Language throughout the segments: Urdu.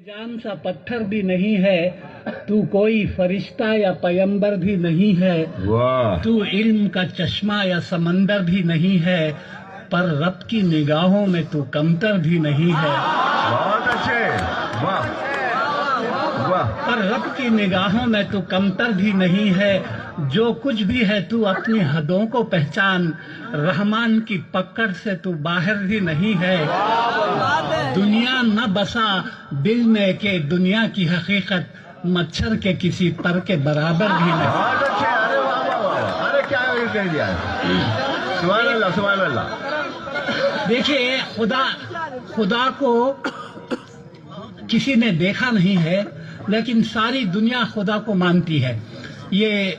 جان سا پتھر بھی نہیں ہے، تو کوئی فرشتہ یا پیمبر بھی نہیں ہے، تو علم کا چشمہ یا سمندر بھی نہیں ہے، پر رب کی نگاہوں میں تو کمتر بھی نہیں ہے۔ بہت اچھے، واہ واہ۔ پر رب کی نگاہوں میں تو کمتر بھی نہیں ہے، جو کچھ بھی ہے تو اپنی حدوں کو پہچان، رحمان کی پکڑ سے تو باہر بھی نہیں ہے۔ دنیا نہ بسا دل میں کہ دنیا کی حقیقت مچھر کے کسی پر کے برابر بھی نہیں۔ بہت اچھے، ارے واہ واہ واہ، ارے کیا کہہ دیا ہے، سبحان اللہ سبحان اللہ۔ دیکھیے، خدا کو کسی نے دیکھا نہیں ہے، لیکن ساری دنیا خدا کو مانتی ہے۔ یہ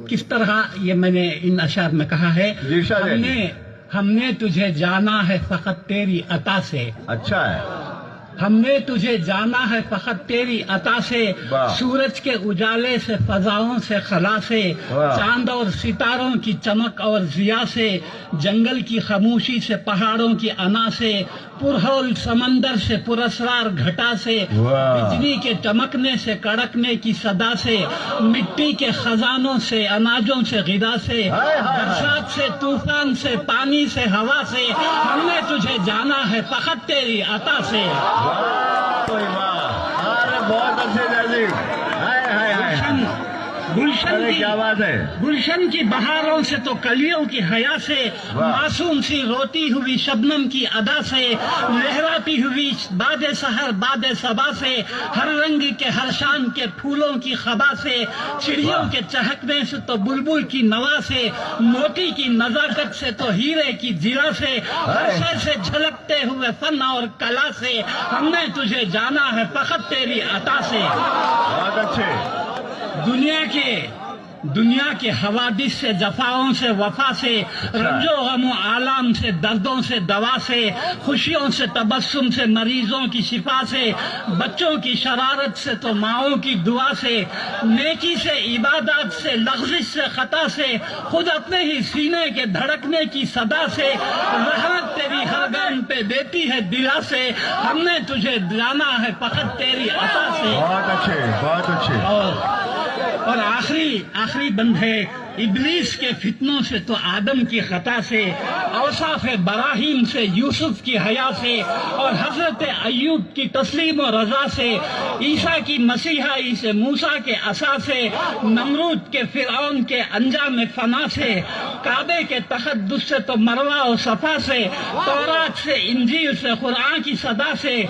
کس طرح، یہ میں نے ان اشعار میں کہا ہے، ہم نے تجھے جانا ہے فقط تیری عطا سے۔ اچھا ہے، ہم نے تجھے جانا ہے فقط تیری عطا سے، سورج کے اجالے سے، فضاؤں سے، خلا سے، چاند اور ستاروں کی چمک اور ضیاء سے، جنگل کی خاموشی سے، پہاڑوں کی انا سے، پرہول سمندر سے، پراسرار گھٹا سے، بجلی کے چمکنے سے، کڑکنے کی صدا سے، مٹی کے خزانوں سے، اناجوں سے، غذا سے، برسات سے، طوفان سے، پانی سے، ہوا سے، ہم نے تجھے جانا ہے فقط تیری عطا سے۔ بہت اچھے جی، کیا بات ہے۔ گلشن کی بہاروں سے تو کلیوں کی حیا سے، معصوم سی روتی ہوئی شبنم کی ادا سے، لہراتی ہوئی باد سحر باد صبا سے، ہر رنگ کے ہر شان کے پھولوں کی خبا سے، چڑیوں کے چہکنے سے تو بلبل کی نوا سے، موتی کی نزاکت سے تو ہیرے کی زرا سے، ہر شے سے جھلکتے ہوئے فن اور کلا سے، ہم نے تجھے جانا ہے فقط تیری عطا سے۔ بہت اچھے۔ دنیا کے حوادث سے، جفاؤں سے، وفا سے، رنج و غم و آلام سے، دردوں سے، دوا سے، خوشیوں سے، تبسم سے، مریضوں کی شفا سے، بچوں کی شرارت سے تو ماؤں کی دعا سے، نیکی سے، عبادات سے، لغزش سے، خطا سے، خود اپنے ہی سینے کے دھڑکنے کی صدا سے، رحمت تیری ہر گام پہ دیتی ہے دلا سے، ہم نے تجھے جانا ہے فقط تیری عطا سے۔ بہت اچھے، بہت اچھے۔ اور آخری بند ہے، ابلیس کے فتنوں سے تو آدم کی خطا سے، اوصاف براہیم سے، یوسف کی حیا سے، اور حضرت ایوب کی تسلیم و رضا سے، عیسیٰ کی مسیحائی سے، موسیٰ کے عصا سے، نمرود کے فرعون کے انجام فنا سے، کعبے کے تقدس سے تو مروہ و صفا سے، تورات سے، انجیل سے، قرآن کی صدا سے،